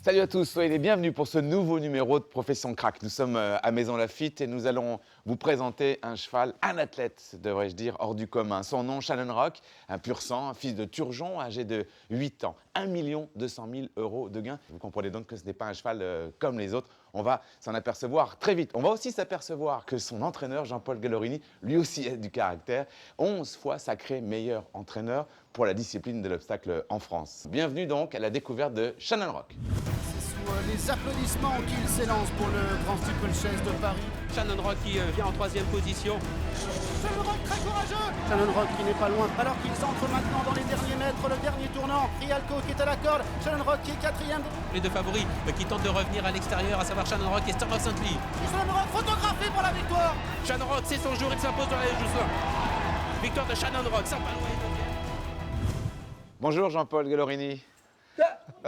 Salut à tous, soyez les bienvenus pour ce nouveau numéro de Profession Crack. Nous sommes à Maison Lafitte et nous allons vous présenter un cheval, un athlète, devrais-je dire, hors du commun. Son nom, Shannon Rock, un pur sang, un fils de Turgeon, âgé de 8 ans. 1 200 000 € de gains. Vous comprenez donc que ce n'est pas un cheval comme les autres. On va s'en apercevoir très vite. On va aussi s'apercevoir que son entraîneur, Jean-Paul Gallorini, lui aussi a du caractère. 11 fois sacré meilleur entraîneur pour la discipline de l'obstacle en France. Bienvenue donc à la découverte de Shannon Rock. Les applaudissements qu'il s'élance pour le Grand Steeplechase de Paris. Shannon Rock qui vient en 3e position. Shannon Rock très courageux. Shannon Rock qui n'est pas loin alors qu'ils entrent maintenant dans les derniers mètres, le dernier tournant. Rialco qui est à la corde, Shannon Rock qui est 4e. Les deux favoris qui tentent de revenir à l'extérieur, à savoir Shannon Rock et Storm Saint-Ly. Shannon Rock photographié pour la victoire. Shannon Rock, c'est son jour, il s'impose dans la Jousselin. Victoire de Shannon Rock, Saint-Palois. Bonjour Jean-Paul Gallorini.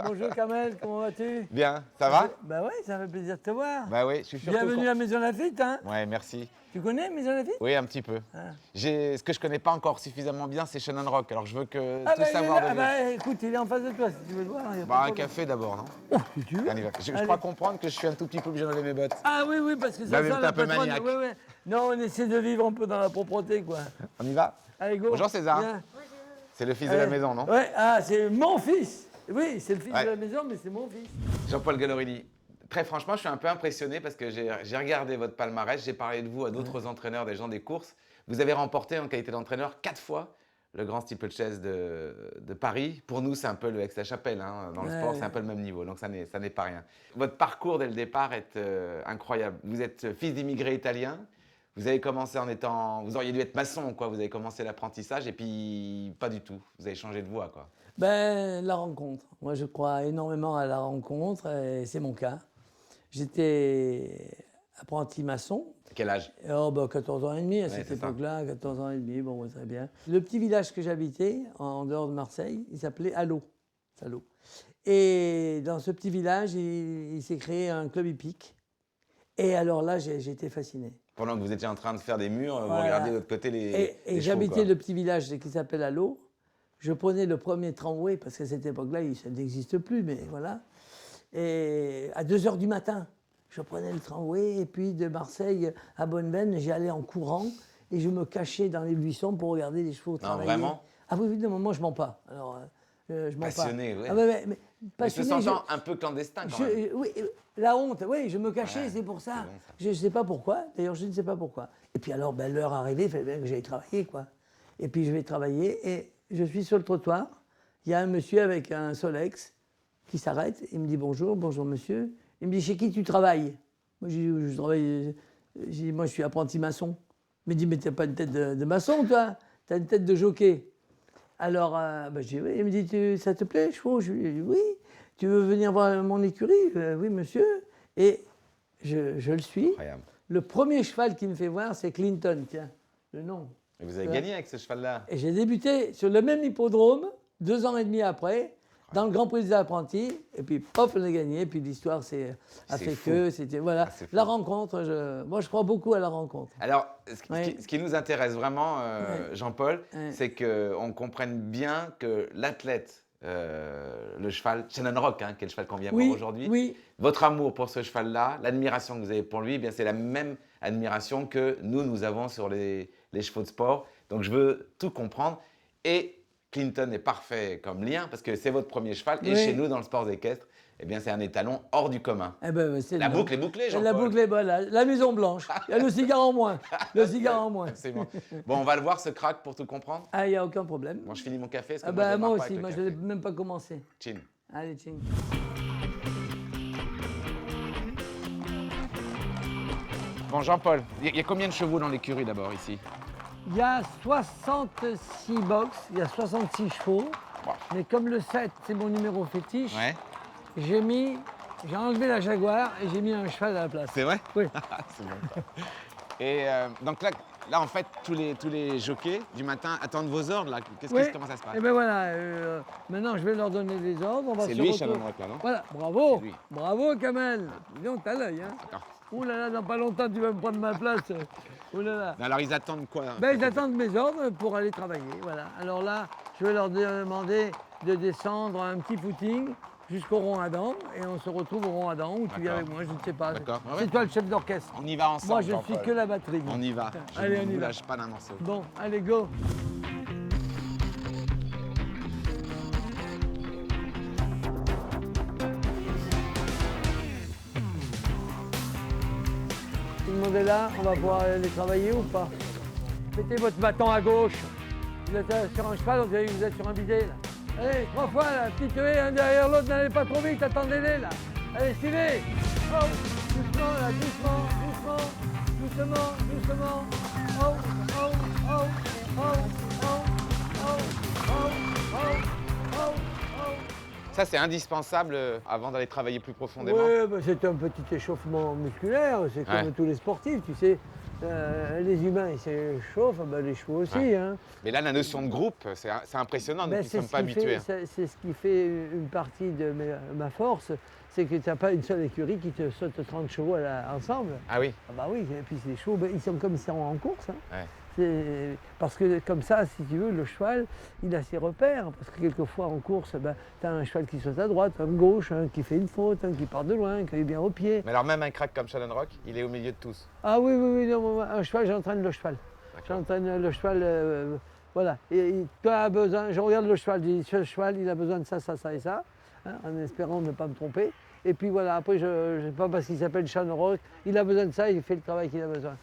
Bonjour Kamel, comment vas-tu? Bien, ça va? Bah ouais, ça fait plaisir de te voir. Bah oui, je suis surtout Bienvenue à Maison Lafitte, hein? Ouais, merci. Tu connais Maison Lafitte? Oui, un petit peu. Ah. Ce que je connais pas encore suffisamment bien, c'est Shannon Rock. Alors je veux que Ah tout bah, il est savoir là. de lui. Ah bah écoute, il est en face de toi si tu veux le voir. y a pas Bah, de un problème. café d'abord, non? Oh, si tu veux. On y va. Je Allez. crois comprendre que je suis un tout petit peu obligé d'enlever mes bottes. Ah oui, oui, parce que Là, ça vous sent êtes la un peu patronne. maniaque. Ouais, ouais. Non, on essaie de vivre un peu dans la propreté, quoi. On y va? Allez, go. Bonjour César. Viens. C'est le fils de la Allez. maison, non? Ouais, ah, c'est mon fils. Oui, c'est le fils Ouais. de la maison, mais c'est mon fils. Jean-Paul Gallorini. Très franchement, je suis un peu impressionné parce que j'ai regardé votre palmarès, j'ai parlé de vous à d'autres entraîneurs, des gens des courses. Vous avez remporté en qualité d'entraîneur 4 fois le Grand Steeplechase de Paris. Pour nous, c'est un peu le Aix-la-Chapelle. Hein. Dans le Ouais. sport, c'est un peu le même niveau, donc ça n'est pas rien. Votre parcours dès le départ est incroyable. Vous êtes fils d'immigrés italiens. Vous avez commencé en étant... Vous auriez dû être maçon, quoi. Vous avez commencé l'apprentissage et puis pas du tout. Vous avez changé de voie, quoi. Ben, la rencontre. Moi, je crois énormément à la rencontre et c'est mon cas. J'étais apprenti maçon. À quel âge? Oh, bah, 14 ans et demi, à Ouais, cette c'est ça. époque-là, 14 ans et demi, bon, très bien. Le petit village que j'habitais, en dehors de Marseille, il s'appelait Allot. Allot. Et dans ce petit village, il s'est créé un club hippique. Et alors là, j'ai été fasciné. Pendant que vous étiez en train de faire des murs, vous Voilà. regardiez de l'autre côté les Et chevaux, j'habitais quoi. le petit village qui s'appelle Allot. Je prenais le premier tramway, parce qu'à cette époque-là, ça n'existe plus, mais voilà. Et à 2 h du matin, je prenais le tramway, et puis de Marseille à Bonneveine, j'y allais en courant, et je me cachais dans les buissons pour regarder les chevaux travailler. vraiment? Ah oui, oui, non, moi je mens pas. Alors, je mens Passionné, pas. ouais. Ah, mais Mais se passionné, sentant un peu clandestin, quand même. oui, la honte, oui, je me cachais, Ouais, c'est pour ça. c'est bon, ça. Je ne sais pas pourquoi, d'ailleurs, je ne sais pas pourquoi. Et puis alors, ben, l'heure arrivée, il fallait bien que j'aille travailler, quoi. Et puis je vais travailler, et je suis sur le trottoir. Il y a un monsieur avec un Solex qui s'arrête, il me dit bonjour, bonjour monsieur. Il me dit chez qui tu travailles? Moi, je dis, je travaille, moi je suis apprenti maçon. Il me dit, mais t'as pas une tête de maçon, toi? T'as une tête de jockey. Alors, je dis, oui. Il me dit, ça te plaît, chevaux? Je lui dis, oui. Tu veux venir voir mon écurie? Oui, monsieur. Et je le suis. Incroyable. Le premier cheval qui me fait voir, c'est Clinton, tiens, le nom. Et vous avez Ouais. gagné avec ce cheval-là. Et j'ai débuté sur le même hippodrome, 2 ans et demi après, dans le Grand Prix des apprentis. Et puis, pop, on a gagné. Et puis, l'histoire a C'est fait fou. que, c'était, voilà. Ah, c'est fou. La rencontre, moi, je crois beaucoup à la rencontre. Alors, Ouais. ce qui nous intéresse vraiment, Ouais. Jean-Paul, Ouais. c'est qu'on comprenne bien que l'athlète, le cheval, Shannon Rock, hein, qui est le cheval qu'on vient voir aujourd'hui, oui. votre amour pour ce cheval-là, l'admiration que vous avez pour lui, eh bien c'est la même admiration que nous avons sur les chevaux de sport. Donc, je veux tout comprendre. Et Clinton est parfait comme lien, parce que c'est votre premier cheval. Et Oui. chez nous, dans le sport équestre, eh bien, c'est un étalon hors du commun. Eh ben, c'est La le- boucle est bouclée, Jean-Paul. La boucle est bonne, la Maison Blanche. Il y a le cigare en moins. Le cigare en moins. C'est bon. Bon, on va le voir, ce crack, pour tout comprendre. Ah, il n'y a aucun problème. Bon, je finis mon café. Parce que Ah moi, je bah, moi démarre pas aussi, avec moi le je n'ai café. même pas commencé. Chin. Allez, ching. Bon, Jean-Paul, il y a combien de chevaux dans l'écurie d'abord ici? Il y a 66 box, il y a 66 chevaux. Wow. Mais comme le 7, c'est mon numéro fétiche, Ouais. j'ai enlevé la Jaguar et j'ai mis un cheval à la place. C'est vrai? Oui. C'est bon. Ça. Et donc là, en fait, tous les jockeys du matin attendent vos ordres. Là. Oui. Comment ça se passe? Et bien voilà, maintenant je vais leur donner des ordres. On va C'est se lui, retrouver- Shannon Rock, là, non? Voilà, bravo. C'est lui. Bravo, Kamel. Dis donc, t'as l'œil, hein. D'accord. Ouh là là, dans pas longtemps, tu vas me prendre ma place. Ouh là là. Alors, ils attendent quoi? Ben, ils attendent mes ordres pour aller travailler, voilà. Alors là, je vais leur demander de descendre un petit footing. jusqu'au rond à dents, et on se retrouve au rond à dents, ou tu viens D'accord. avec moi, je ne sais pas. D'accord. C'est toi le chef d'orchestre. On y va ensemble. Moi, je Jean-Paul. suis que la batterie. On y va. Je Allez, on ne y vous va. lâche pas d'un morceau. Bon, allez, go. Tout le monde est là, on va pouvoir aller travailler ou pas? Mettez votre bâton à gauche. Vous êtes sur un cheval, on dirait que vous êtes sur un bidet là. Allez, 3 fois là, petite haie, un derrière l'autre, n'allez pas trop vite, attendez-les là. Allez, suivez. Oh, doucement là, doucement, doucement, doucement, doucement. Oh, oh, oh, oh, oh, oh, oh, oh, oh, oh. Ça, c'est indispensable avant d'aller travailler plus profondément. Oui, bah, c'est un petit échauffement musculaire, c'est comme Ouais. tous les sportifs, tu sais. Les humains, ils s'échauffent, bah, les chevaux aussi. Ouais. Hein. Mais là, la notion de groupe, c'est impressionnant. Nous Ben, ne sommes pas habitués. c'est ce qui fait une partie de ma force, c'est que tu n'as pas une seule écurie qui te saute 30 chevaux ensemble. Ah oui. Ah bah oui, et puis les chevaux, ben, ils sont comme ils sont en course. Hein. Ouais. Parce que comme ça, si tu veux, le cheval, il a ses repères. Parce que quelquefois en course, ben, tu as un cheval qui saute à droite, un gauche, un qui fait une faute, un qui part de loin, qui est bien au pied. Mais alors, même un crack comme Shannon Rock, il est au milieu de tous. Ah oui, oui, oui, non, moi, un cheval, j'entraîne le cheval. D'accord. J'entraîne le cheval, voilà. Et toi as besoin, je regarde le cheval, je dis, ce cheval, il a besoin de ça, ça, ça et ça, hein, en espérant ne pas me tromper. Et puis voilà, après, je ne sais pas parce qu'il s'appelle Shannon Rock, il a besoin de ça, il fait le travail qu'il a besoin.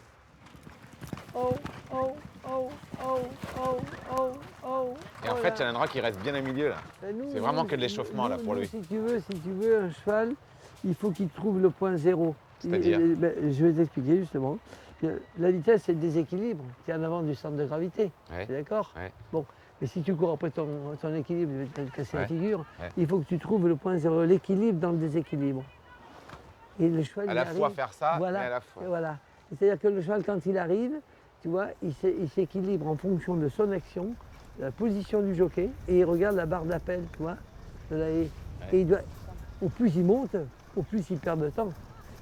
Oh, oh, oh, oh, oh, oh, oh. Et en fait, Shannon Rock, il reste bien au milieu là. Ben, nous, c'est vraiment nous, que de l'échauffement, là, pour lui. Si tu veux, un cheval, il faut qu'il trouve le point zéro. C'est-à-dire Ben, je vais t'expliquer justement. La vitesse, c'est le déséquilibre. Tu es en avant du centre de gravité. Ouais. Tu es d'accord? Ouais. Bon, mais si tu cours après ton équilibre, tu vas te casser la Ouais. figure. Ouais. Il faut que tu trouves le point zéro, l'équilibre dans le déséquilibre. Et le cheval, À il la arrive, fois faire ça, voilà, mais à la fois. et voilà. C'est-à-dire que le cheval, quand il arrive, tu vois, il s'équilibre en fonction de son action, de la position du jockey, et il regarde la barre d'appel, tu vois, de la haie. Et au plus il monte, au plus il perd de temps.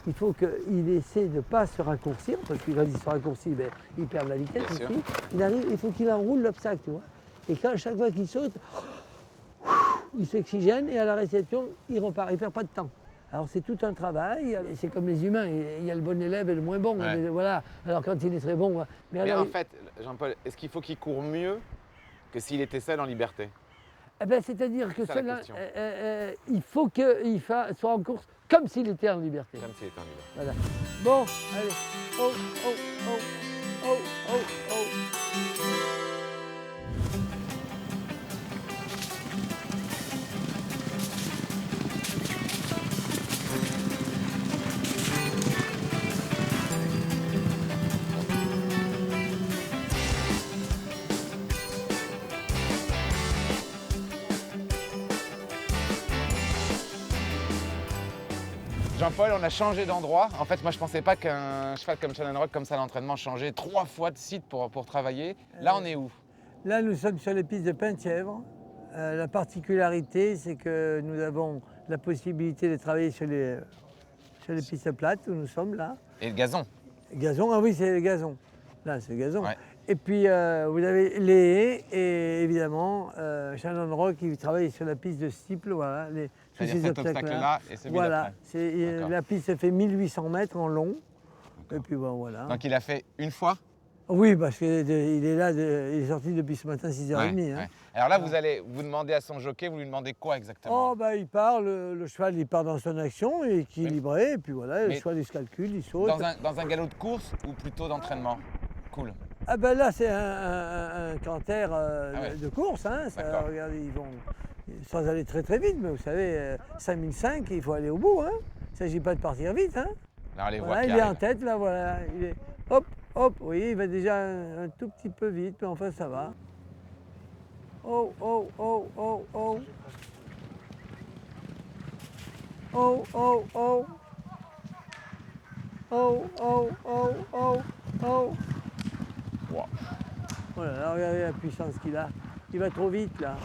Il faut qu'il essaie de ne pas se raccourcir, parce que quand il se raccourcit, ben, il perd de la vitesse Bien sûr. aussi. Il arrive, il faut qu'il enroule l'obstacle, tu vois. Et chaque fois qu'il saute, il s'oxygène, et à la réception, il repart, il ne perd pas de temps. Alors c'est tout un travail, c'est comme les humains, il y a le bon élève et le moins bon. Ouais. Mais voilà. Alors quand il est très bon, Mais alors, en fait, Jean-Paul, est-ce qu'il faut qu'il court mieux que s'il était seul en liberté? eh ben, c'est-à-dire que C'est ça, la cela, question. il faut qu'il soit en course comme s'il était en liberté. Comme s'il était en liberté. Voilà. Bon, allez. Oh, oh, oh, oh, oh, oh. Jean-Paul, on a changé d'endroit. En fait, moi, je pensais pas qu'un cheval comme Shannon Rock, comme ça, à l'entraînement, changeait 3 fois de site pour travailler. Là, on est où? Là, nous sommes sur les pistes de Penthièvre. La particularité, c'est que nous avons la possibilité de travailler sur les pistes plates où nous sommes là. Et le gazon? Gazon, ah oui, c'est le gazon. Là, c'est le gazon. Ouais. Et puis, vous avez les haies et évidemment, Shannon Rock qui travaille sur la piste de Stiple. Voilà, tous C'est-à-dire ces cet obstacle-là et celui Voilà, d'après. D'accord. la piste fait 1800 mètres en long. Et puis bon, voilà. Donc, il a fait une fois? Oui, parce qu'il est là, il est sorti depuis ce matin 6h30. Ouais, hein. ouais. Alors là, vous allez vous demander à son jockey, vous lui demandez quoi exactement? Oh, bah, il part, le cheval, il part dans son action, il est équilibré, et puis voilà, le Mais- cheval, il se calcule, il saute. Dans un galop de course ou plutôt d'entraînement? Cool. Ah ben là, c'est un canter ouais. de course, hein. D'accord. Regardez, ils vont, sans aller très très vite, mais vous savez, 5005, il faut aller au bout, hein. Il ne s'agit pas de partir vite, hein. Alors, les voix Voilà, qui il est en arrivent. tête, là, voilà. Il est, hop, hop, vous voyez, il va déjà un tout petit peu vite, mais enfin, ça va. Oh, oh, oh, oh, oh. Oh, oh, oh. Oh, oh, oh, oh, oh. Wow. Oh là là, regardez la puissance qu'il a. Il va trop vite, là.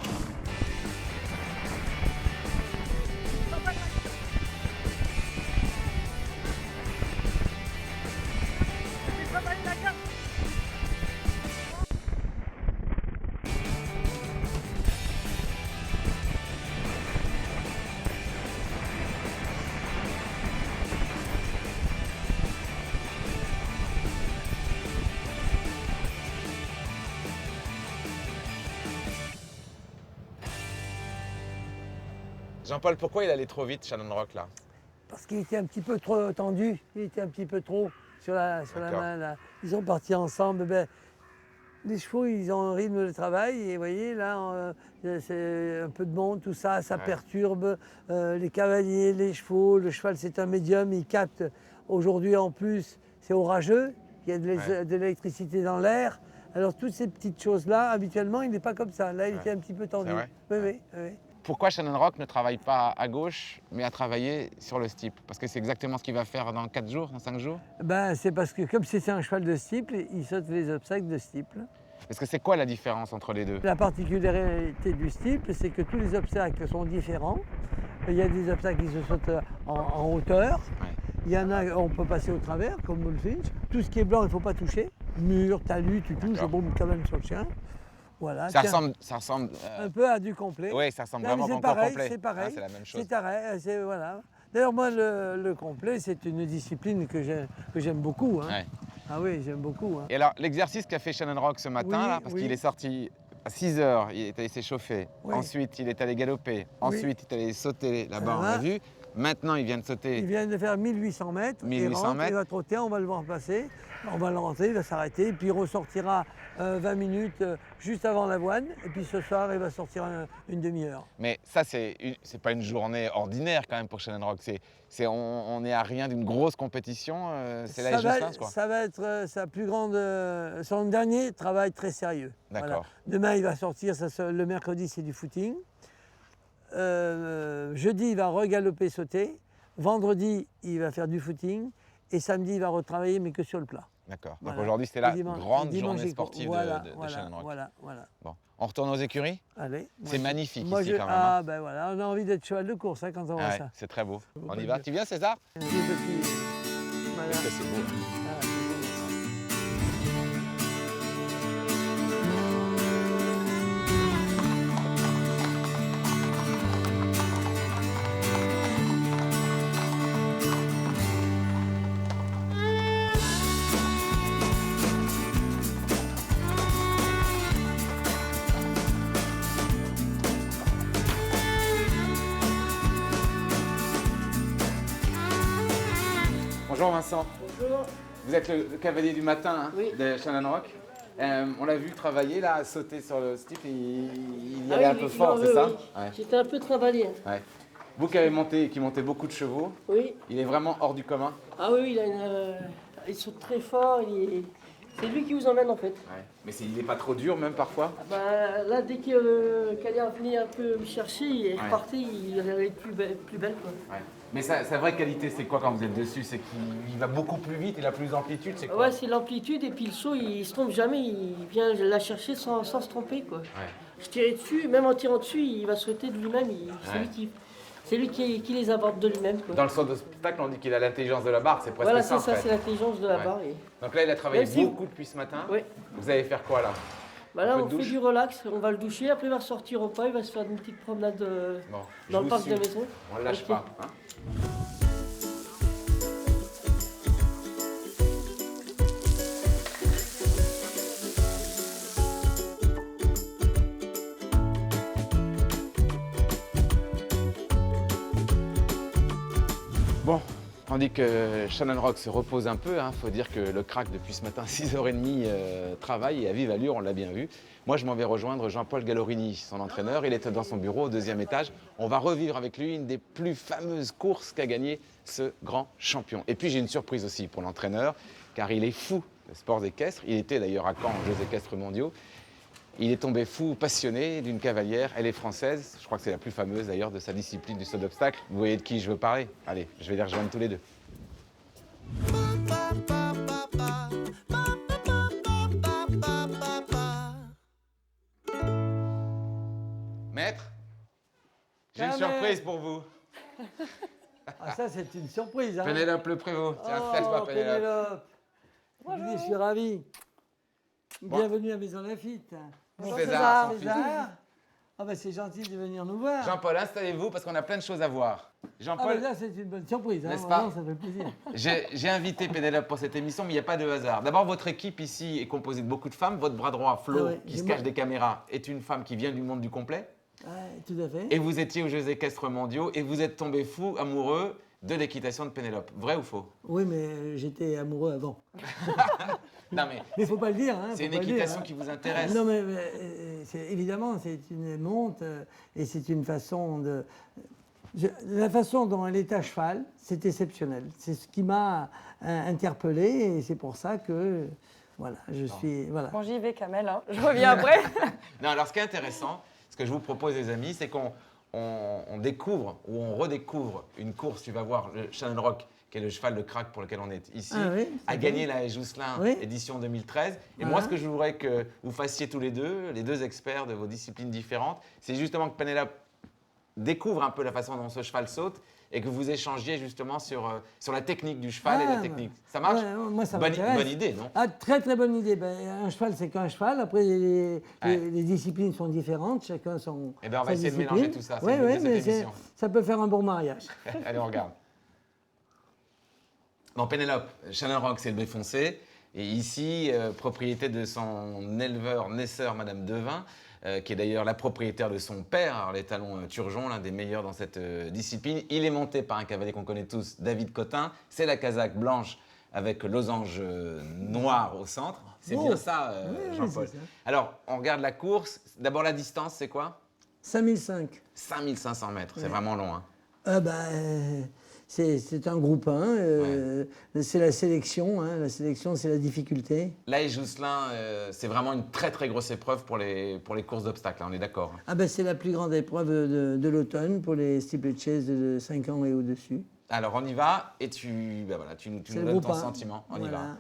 Jean-Paul, pourquoi il allait trop vite, Shannon Rock, là? Parce qu'il était un petit peu trop tendu, il était un petit peu trop sur la main. Là. Ils sont partis ensemble. Ben, les chevaux, ils ont un rythme de travail et vous voyez, là, c'est un peu de monde, tout ça, ça perturbe les cavaliers, les chevaux. Le cheval, c'est un médium, il capte. Aujourd'hui, en plus, c'est orageux, il y a de l'électricité dans l'air. Alors, toutes ces petites choses-là, habituellement, il n'est pas comme ça. Là, il était un petit peu tendu. Oui. Pourquoi Shannon Rock ne travaille pas à gauche, mais à travailler sur le steeple? Parce que c'est exactement ce qu'il va faire dans 4 jours, dans 5 jours? Ben, c'est parce que comme c'est un cheval de steeple, il saute les obstacles de steeple. Parce que c'est quoi la différence entre les deux? La particularité du steeple, c'est que tous les obstacles sont différents. Il y a des obstacles qui se sautent en hauteur. Il y en a, on peut passer au travers, comme Bullfinch. Tout ce qui est blanc, il ne faut pas toucher. Mur, talus, tu touches, bon, quand même sur le chien. Voilà. Ça ressemble un peu à du complet. Oui, ça ressemble vraiment c'est encore pareil, complet. C'est pareil. Ah, c'est la même chose. C'est pareil, voilà. D'ailleurs, moi, le complet, c'est une discipline que j'aime beaucoup. Hein. Ah oui, j'aime beaucoup. Hein. Et alors, l'exercice qu'a fait Shannon Rock ce matin, là, parce qu'il est sorti à 6 h, il est allé s'échauffer. Ensuite, il est allé galoper. Ensuite, il est allé sauter là-bas, on l'a vu. Maintenant, il vient de sauter. Il vient de faire 1800 mètres. 1800 mètres. Il va trotter, on va le voir passer. On va le rentrer, il va s'arrêter. Puis il ressortira 20 minutes juste avant l'avoine. Et puis ce soir, il va sortir une demi-heure. Mais ça, c'est pas une journée ordinaire quand même pour Shannon Rock. On est à rien d'une grosse compétition. C'est la Jocelyn, quoi. Ça va être sa plus grande. Son dernier travail très sérieux. D'accord. Voilà. Demain, il va sortir. Le mercredi, c'est du footing. Jeudi, il va regaloper, sauter. Vendredi, il va faire du footing. Et samedi, il va retravailler, mais que sur le plat. D'accord. Voilà. Donc aujourd'hui, c'était la grande journée sportive de Shannon Rock. Voilà. Bon. On retourne aux écuries? Allez. C'est magnifique ici quand même. Ah, ben voilà, on a envie d'être cheval de course quand on voit ça. C'est très beau. On y va? Tu viens, César? Voilà. C'est beau. Bonjour Vincent. Bonjour. Vous êtes le cavalier du matin de Shannon Rock. On l'a vu travailler là, à sauter sur le steeple, il y allait un peu fort, c'est ça? J'étais un peu travaillé. Vous qui montez beaucoup de chevaux, il est vraiment hors du commun? Ah oui, il saute très fort, c'est lui qui vous emmène en fait. Mais il n'est pas trop dur même parfois? Là, dès qu'elle est venue un peu me chercher, il est reparti, il est plus belle. Quoi. Mais sa vraie qualité, c'est quoi quand vous êtes dessus? C'est qu'il va beaucoup plus vite, il a plus d'amplitude, c'est quoi? Ouais, c'est l'amplitude et puis le saut, il se trompe jamais, il vient la chercher sans se tromper. Quoi. Je tirais dessus, même en tirant dessus, il va sauter de lui-même, c'est lui qui les aborde de lui-même. Quoi. Dans le saut d'obstacle, on dit qu'il a l'intelligence de la barre, c'est presque ça. Voilà, c'est ça, c'est l'intelligence de la barre. Donc là, il a travaillé beaucoup depuis ce matin. Vous allez faire quoi là? Là, on fait du relax, on va le doucher, après il va sortir au pas, il va se faire une petite promenade dans le parc de la maison. On ne lâche pas. Hein. Bon, on dit que Shannon Rock se repose un peu. Faut dire que le crack, depuis ce matin, 6h30, travaille et à vive allure, on l'a bien vu. Moi, je m'en vais rejoindre Jean-Paul Gallorini, son entraîneur. Il est dans son bureau au 2e étage. On va revivre avec lui une des plus fameuses courses qu'a gagné ce grand champion. Et puis, j'ai une surprise aussi pour l'entraîneur, car il est fou de sports équestres. Il était d'ailleurs à Caen aux Jeux équestres mondiaux. Il est tombé fou, passionné d'une cavalière. Elle est française. Je crois que c'est la plus fameuse d'ailleurs de sa discipline du saut d'obstacle. Vous voyez de qui je veux parler? Allez, je vais les rejoindre tous les deux. Maître, j'ai une surprise pour vous. Ah, ça, c'est une surprise. Hein. Pénélope Le Prévost. Tiens, faites-moi Pénélope. Je suis ravi. Bienvenue à Maison Lafitte. Bonjour César, son fils. Ah ben c'est gentil de venir nous voir. Jean-Paul, installez-vous parce qu'on a plein de choses à voir. Jean-Paul, là, c'est une bonne surprise. N'est-ce pas? Ça fait plaisir. J'ai invité Pénélope pour cette émission, mais il n'y a pas de hasard. D'abord, votre équipe ici est composée de beaucoup de femmes. Votre bras droit, Flo, qui se cache des caméras, est une femme qui vient du monde du complet. Ouais, tout à fait. Et vous étiez aux Jeux équestres mondiaux et vous êtes tombé fou, amoureux de l'équitation de Pénélope. Vrai ou faux? Oui, mais j'étais amoureux avant. Non, mais Mais il ne faut pas le dire. Hein, c'est faut une pas le dire, équitation hein. qui vous intéresse. Non, mais évidemment, c'est une monte et c'est une façon de... la façon dont elle est à cheval, c'est exceptionnel. C'est ce qui m'a interpellé et c'est pour ça que, voilà, je suis... Voilà. Bon, j'y vais, Kamel, hein. Je reviens après. Non, alors ce qui est intéressant, ce que je vous propose, les amis, c'est qu'on découvre ou on redécouvre une course. Tu vas voir le Shannon Rock, qui est le cheval de crack pour lequel on est ici, Ah oui, a gagné la Jousselin Oui. édition 2013. Et Voilà. moi, ce que je voudrais que vous fassiez tous les deux experts de vos disciplines différentes, c'est justement que Pénélope découvre un peu la façon dont ce cheval saute et que vous échangiez justement sur la technique du cheval et la technique. Ça marche? Ouais, moi, ça bonne, m'intéresse. bonne idée, non? Ah, très très bonne idée. Ben, un cheval, c'est qu'un cheval. Après, les disciplines sont différentes. Chacun son. Eh bien, on va sa essayer de discipline. mélanger tout ça. C'est Oui, le but oui, de cette mais émission. ça peut faire un bon mariage. Allez, on regarde. Bon, Pénélope, Shannon Rock, c'est le blé foncé. Et ici, propriété de son éleveur, naisseur, Madame Devin, qui est d'ailleurs la propriétaire de son père, alors les talons Turgeon, l'un des meilleurs dans cette discipline. Il est monté par un cavalier qu'on connaît tous, David Cotin. C'est la casaque blanche avec losange noir au centre. C'est Oh. bien ça, Oui, Jean-Paul. c'est ça. Alors, on regarde la course. D'abord, la distance, c'est quoi? 5005. 5500 mètres, c'est vraiment long. Hein. C'est un groupe 1. C'est la sélection. Hein. La sélection, c'est la difficulté. Là, et Jousselin, c'est vraiment une très très grosse épreuve pour les courses d'obstacles, hein, on est d'accord. Ah ben, c'est la plus grande épreuve de l'automne pour les steeplechase de 5 ans et au-dessus. Alors on y va et tu nous C'est le donnes groupe ton 1. sentiment. On y Voilà. va.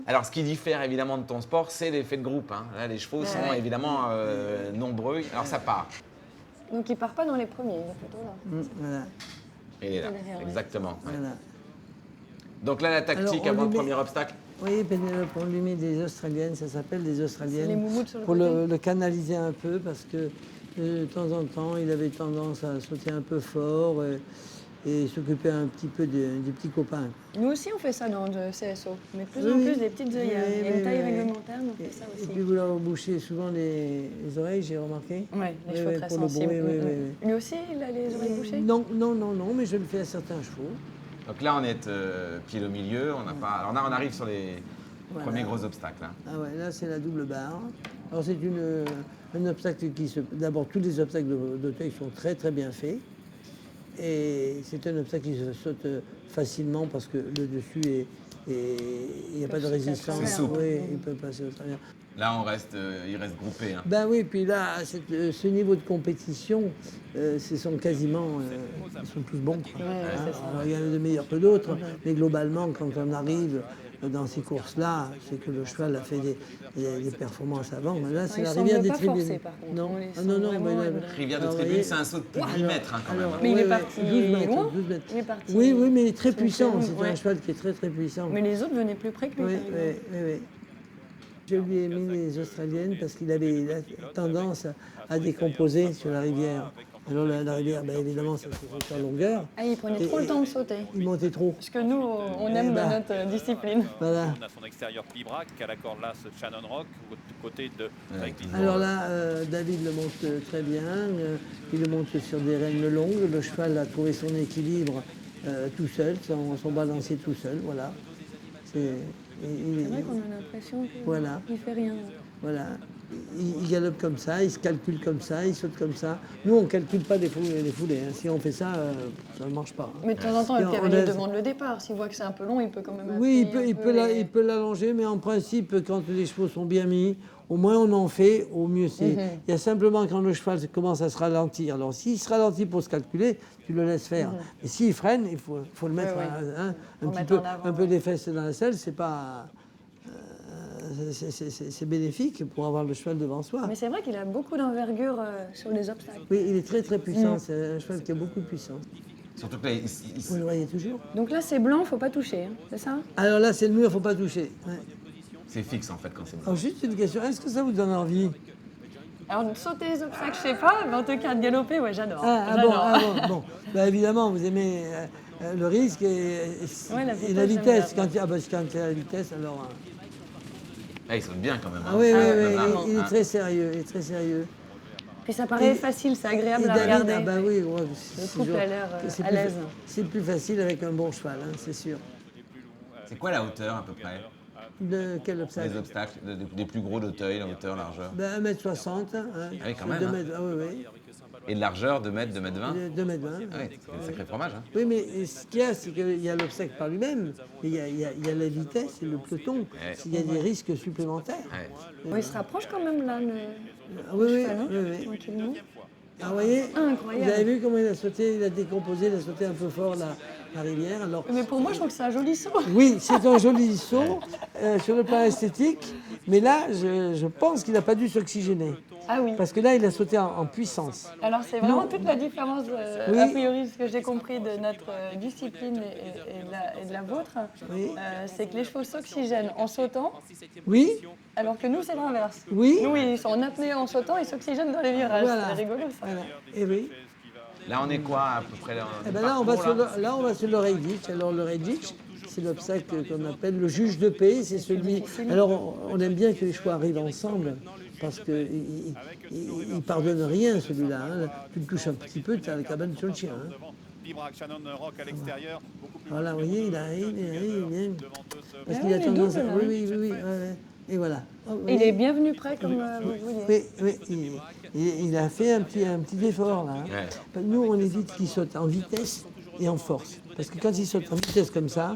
Alors, ce qui diffère évidemment de ton sport, c'est l'effet de groupe. Hein. Là, les chevaux sont évidemment nombreux. Alors ça part. Donc, il part pas dans les premiers, il est plutôt là. Voilà. Et il est là, Derrière, ouais. exactement. Ouais. Voilà. Donc là, la tactique Alors, on avant le lui met- premier obstacle. Oui, Pénélope, on lui met des Australiennes, ça s'appelle des Australiennes. Les moumoutes sur le Pour côté. le canaliser un peu, parce que de temps en temps, il avait tendance à sauter un peu fort et s'occuper un petit peu des petits copains. Nous aussi, on fait ça dans le CSO. Mais de plus Oui, en oui. plus, des petites œillères. Oui, Il y a une oui, taille oui. réglementaire, mais on Et, fait ça et aussi. puis vous leur bouchez souvent les oreilles, j'ai remarqué. Oui, les Oui, chevaux oui, très pour le sensibles. bruit, oui, Mm, oui, mm. oui. Lui aussi, il a les oreilles bouchées? Non, mais je le fais à certains chevaux. Donc là, on est pile au milieu. On n'a pas. Alors là, on arrive sur les Voilà. premiers gros obstacles. Hein. Ah ouais, là c'est la double barre. Alors c'est un obstacle qui se... D'abord, tous les obstacles d'Auteuil sont très très bien faits. Et c'est un obstacle qui se saute facilement parce que le dessus il n'y a pas de résistance. C'est souple. Oui, il peut passer au travers. Là, il reste groupé. Hein. Ben oui, puis là, ce niveau de compétition, ce sont quasiment, ils sont tous bons. Quoi. c'est ça. Alors, il y en a de meilleurs que d'autres, mais globalement, quand on arrive dans ces courses-là, c'est que le cheval a fait des performances avant. Mais là, c'est il la semble rivière des pas tribunes. forcé, par contre. Non, On les ah, sent non, vraiment mais là, une- Rivière de alors, tribune, voyez, c'est un saut de plus de 10 mètres hein, quand même. Mais il est ouais, parti 12 mètres, loin 12 mètres. Il est parti- Oui, mais il est très c'est puissant. long, C'est ouais. un cheval qui est très, très puissant. Mais les autres venaient plus près que lui. Oui, par exemple. oui. Je lui ai mis les Australiennes parce qu'il avait tendance à décomposer sur la rivière. Alors la rivière, ben, évidemment, ça se fait sur longueur. Ah, il prenait trop le temps de sauter. Il montait trop. Parce que nous, on aime Eh ben. notre discipline. Voilà. On a son extérieur plibrac qui a la corde là, ce Shannon Rock, du côté de avec une- Alors là, David le monte très bien. Il le monte sur des rênes longues. Le cheval a trouvé son équilibre tout seul, son balancier tout seul. Voilà. C'est vrai qu'on a l'impression qu'il Voilà. ne fait rien. Voilà. Il galope comme ça, il se calcule comme ça, il saute comme ça. Nous, on ne calcule pas les foulées. Hein. Si on fait ça, ça ne marche pas. Hein. Mais de temps en temps, le On cavalier laisse- demande le départ. S'il voit que c'est un peu long, il peut quand même Oui, appuyer il un peu et- peut l'allonger, mais en principe, quand les chevaux sont bien mis, au moins on en fait, au mieux c'est. Il y a simplement quand le cheval commence à se ralentir. Alors s'il se ralentit pour se calculer, tu le laisses faire. Mais s'il freine, il faut le mettre Ouais. un Faut petit mettre peu, en avant, un peu ouais. des fesses dans la selle, c'est pas. C'est bénéfique pour avoir le cheval devant soi. Mais c'est vrai qu'il a beaucoup d'envergure sur les obstacles. Oui, il est très très puissant. C'est un cheval qui a beaucoup de puissance. Surtout que là, Vous le voyez toujours. Donc là, c'est blanc, faut pas toucher, hein, c'est ça? Alors là, c'est le mur, faut pas toucher. Ouais. c'est fixe en fait quand c'est bon. Alors juste une question, est-ce que ça vous donne envie? Alors, de sauter les obstacles, je sais pas, mais en tout cas, de galoper, ouais, j'adore. Bon. Bah, évidemment, vous aimez le risque et Ouais, la et vitesse, la j'aime vitesse. bien. Quand il y a la vitesse, alors. Ah, il saute bien quand même. Ah oui, oui, Ah, oui, vraiment, il est hein. très sérieux, il est très sérieux. Puis ça paraît facile, c'est agréable à David, regarder. ah bah oui, ouais, Le couple a l'air à l'aise. C'est plus facile avec un bon cheval, hein, c'est sûr. C'est quoi la hauteur à peu près? De quel obstacle? Les obstacles, des plus gros d'Auteuil, la hauteur, largeur. Ben, 1m60. Hein. Ah oui, quand même, 2 hein. mètres, ah oui, oui. Et de largeur, 2 mètres, 2 mètres 20? 2 mètres 20. Ah ouais, c'est un sacré fromage. Hein. Oui, mais ce qu'il y a, c'est qu'il y a l'obstacle par lui-même, mais il y a la vitesse et le peloton. Ouais. Il y a des risques supplémentaires. Ouais. Bon, il se rapproche quand même là, le Ah oui, oui, cheval, hein, oui, oui. tranquillement. Ah, vous voyez, Incroyable. vous avez vu comment il a sauté, il a décomposé, il a sauté un peu fort la rivière. Alors, Mais pour moi, je trouve que c'est un joli saut. oui, c'est un joli saut sur le plan esthétique, mais là, je pense qu'il n'a pas dû s'oxygéner. Ah oui. Parce que là, il a sauté en puissance. Alors c'est vraiment Non. toute la différence, Oui. a priori, ce que j'ai compris de notre discipline et de la vôtre, Oui. c'est que les chevaux s'oxygènent en sautant, Oui, alors que nous, c'est l'inverse. oui. Nous, ils sont en apnée en sautant, ils s'oxygènent dans les virages. Voilà. C'est rigolo, ça. Voilà. Et oui. Là, on est quoi à peu près dans Eh le ben là, on va parcours, sur on va sur le Redditch. Alors, le Redditch, c'est l'obstacle qu'on appelle le juge de paix. C'est celui. Alors, on aime bien que les chevaux arrivent ensemble parce qu'il ne pardonne rien, celui-là. Hein. Tu le touches un petit peu, tu as la cabane sur le chien. Hein. Librac, Shannon Rock à l'extérieur. Beaucoup plus Voilà, vous voyez, il arrive. Parce Ah qu'il a oui, il est tendance à. double, Oui, hein. oui, oui. Ouais. Et voilà. Oh, vous Il voyez. est bienvenu prêt, comme vous vouliez. Oui, oui, il a fait un petit effort là. Hein. Ouais. Nous, on évite qu'il saute en vitesse et en force. Parce que quand il saute en vitesse comme ça,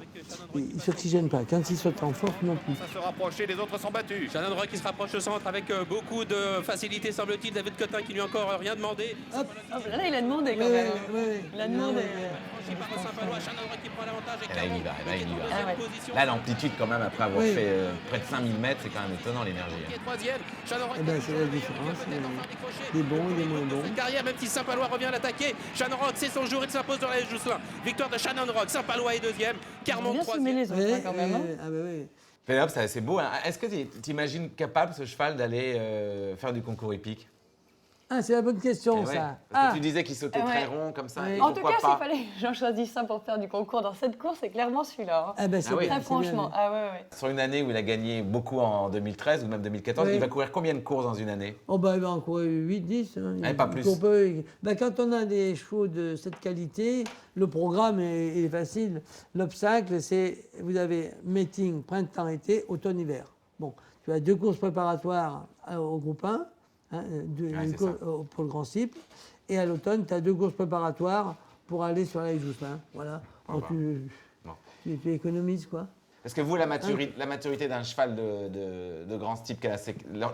il ne s'oxygène pas. Quand il saute en force, non plus. Ça se rapprocher, les autres sont battus. Shannon Rock qui se rapproche au centre avec beaucoup de facilité, semble-t-il. David Cotin qui lui a encore rien demandé. Hop. Hop, là, il a demandé quand Oui, même. oui, oui. Il a demandé. Franchi par Saint-Palois, Shannon Rock qui prend l'avantage. Et là, il y va, là, il y va. Ah ouais. Position. Là, l'amplitude, quand même, après avoir Oui. fait près de 5000 mètres, c'est quand même étonnant l'énergie. Qui Hein. est troisième. Shannon Rock Eh ben, c'est la différence. Des bons et des moins bons. carrière, même si Saint-Palois revient l'attaquer. Shannon Rock, c'est son jour, il s'impose dans la Jousselin. Victoire de Shannon Rock, Saint-Palois est deuxième. Il a Carmont bien troisième. semé les autres, hein, quand même. Hein. Ah ben oui. Pénélope, c'est assez beau. Hein. Est-ce que tu t'imagines capable, ce cheval, d'aller faire du concours hippique? Ah, c'est la bonne question, Eh ouais, ça. parce que tu disais qu'il sautait Ah très ouais. rond, comme ça. Oui. Et En tout pourquoi cas, pas s'il fallait que j'en choisisse un pour faire du concours dans cette course, c'est clairement celui-là. Hein. Ah ben, c'est Ah oui. bien, Très c'est bien. franchement. Ah ouais, ouais. Sur une année où il a gagné beaucoup en 2013 ou même 2014, Oui. il va courir combien de courses dans une année? Oh ben, il va en courir 8-10. Hein. Ah, pas plus. Quand on a des chevaux de cette qualité, le programme est facile. L'obstacle, c'est, vous avez meeting, printemps, été, automne, hiver. Bon, tu as 2 courses préparatoires au groupe 1, hein, une c'est course pour le grand cycle, et à l'automne, tu as 2 courses préparatoires pour aller sur la Jousselin. Voilà. Alors, Bon. tu économises, quoi. Parce que vous, la maturité d'un cheval de grand type,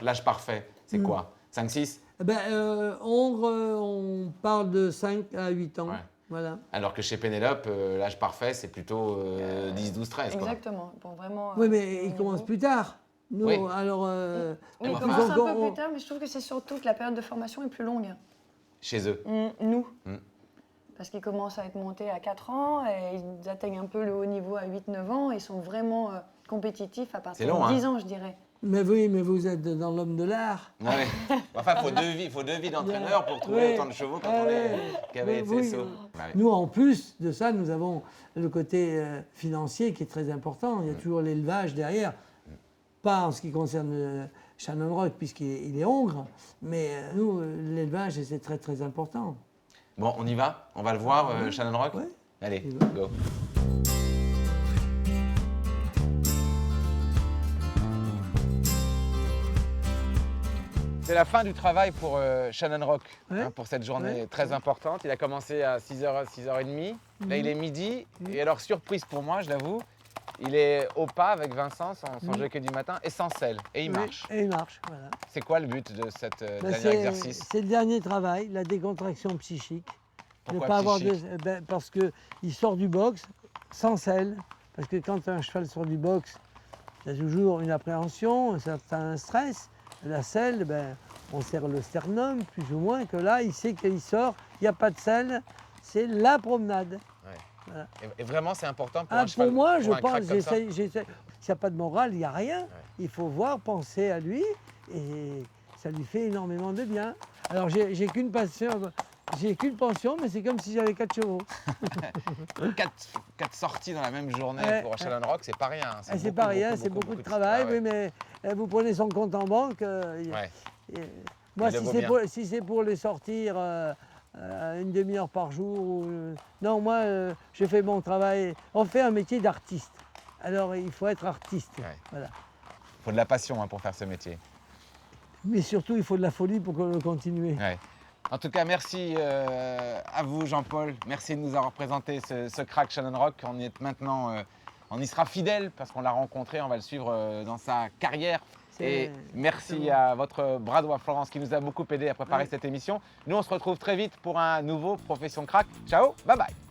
l'âge parfait, c'est quoi? 5-6? Eh ben, Hongre, on parle de 5 à 8 ans. Ouais. Voilà. Alors que chez Pénélope, l'âge parfait, c'est plutôt 10, 12, 13. Quoi. Exactement. Pour vraiment. Oui, mais il commence plus tard. Nous, Oui. alors. Oui, il Enfin, commence un encore, peu plus tard, mais je trouve que c'est surtout que la période de formation est plus longue. Chez eux. Nous. Mm. Parce qu'ils commencent à être montés à 4 ans et ils atteignent un peu le haut niveau à 8-9 ans et sont vraiment compétitifs à partir C'est long, de 10 hein. ans, je dirais. Mais oui, mais vous êtes dans l'homme de l'art. Ouais. Enfin, il faut 2 vies d'entraîneur pour trouver Oui. autant de chevaux quand Ah on est ouais. qu'avec Oui, Cesso. oui. Ouais. Nous, en plus de ça, nous avons le côté financier qui est très important. Il y a toujours l'élevage derrière. Pas en ce qui concerne Shannon Rock, puisqu'il est hongre, mais nous, l'élevage, c'est très, très important. Bon, on y va? On va le voir, Shannon Rock? Ouais. Allez, On y va. go. C'est la fin du travail pour Shannon Rock, Ouais. pour cette journée Ouais. très importante. Il a commencé à 6h, 6h30. Là, il est midi. Et alors, surprise pour moi, je l'avoue, il est au pas avec Vincent, son jockey du matin, et sans selle. Et il Oui, marche. Et il marche, voilà. C'est quoi le but de cet Ben, dernier exercice? c'est le dernier travail, la décontraction psychique. Pourquoi ne pas avoir psychique parce qu'il sort du box sans selle. Parce que quand un cheval sort du box, il y a toujours une appréhension, un certain stress. La selle, ben, on serre le sternum, plus ou moins, que là, il sait qu'il sort, il n'y a pas de selle, c'est la promenade. Et vraiment, c'est important pour Ah, un cheval, pour moi, je un crack pense, comme ça? j'essaie. S'il n'y a pas de morale, il n'y a rien. Il faut voir, penser à lui, et ça lui fait énormément de bien. Alors, j'ai qu'une pension, mais c'est comme si j'avais 4 chevaux. 4 sorties dans la même journée Ouais, pour Shannon Rock, c'est pas rien. hein. C'est pas rien, c'est beaucoup de travail, Ah ouais. oui, mais vous prenez son compte en banque, Ouais. Moi, il le vaut si bien. si c'est pour les sortir une demi-heure par jour, non, moi, je fais mon travail. On fait un métier d'artiste. Alors, il faut être artiste. Ouais. Voilà. Il faut de la passion hein, pour faire ce métier. Mais surtout, il faut de la folie pour continuer. Ouais. En tout cas, merci à vous, Jean-Paul. Merci de nous avoir présenté ce crack Shannon Rock. On y est maintenant, on y sera fidèle parce qu'on l'a rencontré. On va le suivre dans sa carrière. Et merci à votre bras droit Florence qui nous a beaucoup aidé à préparer cette émission. Nous, on se retrouve très vite pour un nouveau Profession Crack. Ciao, bye bye.